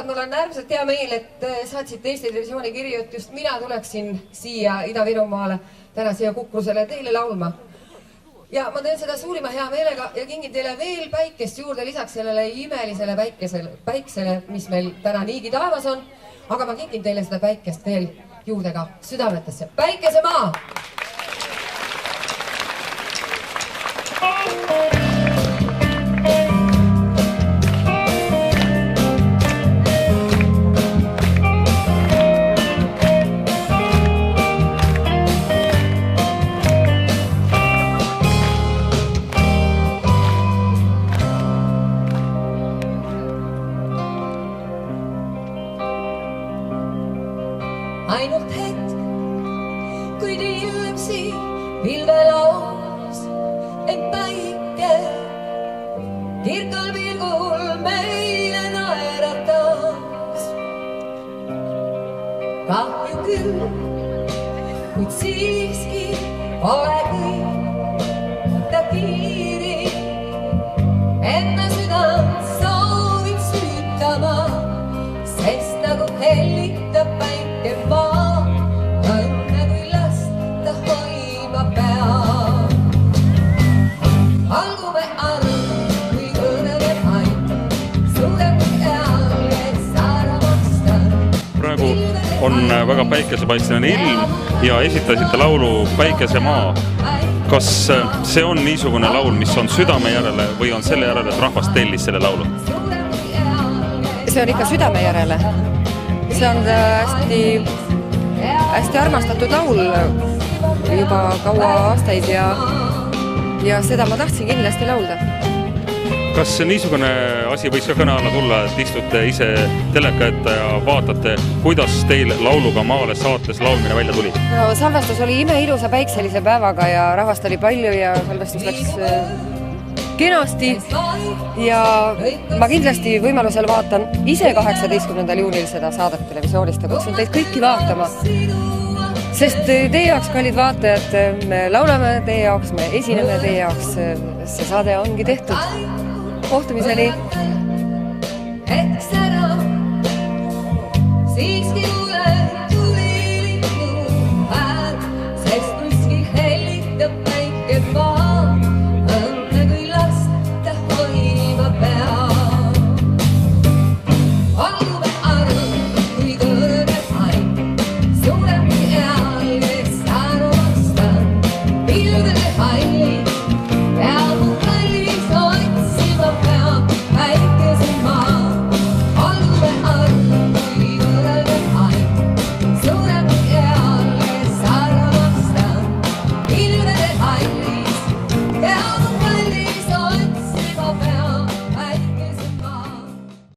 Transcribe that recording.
sõbrad, mul on äärmiselt hea meel, et saatsite Eesti Televisiooni kirju, et just mina tuleksin siia Ida-Virumaale täna siia Kukrusele teile laulma. Ja ma teen seda suurima hea meelega ja kingin teile veel päikest juurde lisaks sellele imelisele päiksele, mis meil täna niigi taevas on. Aga ma kingin teile seda päikest veel juurde ka südametesse. Päikesemaa! Ainult hetk, kui ilm siin pilveloos, et päike kirkal pilgul meile naeratas. Kahju küll, kuid siiski pole kõik ta kiiri. Enda südant soovin süütama, sest nagu hellitab päike maa, õnne kui lasta hoima peab. Algume arv, kui õnne paik, suurem eal, et saada maksta. Praegu on väga päikesepaistline ilm ja esitasite laulu Päikesemaa. Kas see on niisugune laul, mis on südame järele või on selle järele, et rahvas tellis selle laulu? See on ikka südame järele. See on hästi armastatud laul juba kaua aastaid ja seda ma tahtsin kindlasti laulda. Kas niisugune asi võiks ka kõne alla tulla, et istute ise teleka ette ja vaatate, kuidas teil lauluga maale saates laulmine välja tuli? No, salvestus oli imeilusa päikselise päevaga ja rahvast oli palju ja salvestus läks kenasti ja ma kindlasti võimalusel vaatan ise 18. juunil seda saadet televisioonist ja kutsun teid kõiki vaatama. Sest teie jaoks, kallid vaatajad, me laulame teie jaoks, me esineme teie jaoks, see saade ongi tehtud. Kohtumiseni! Eks ära siiski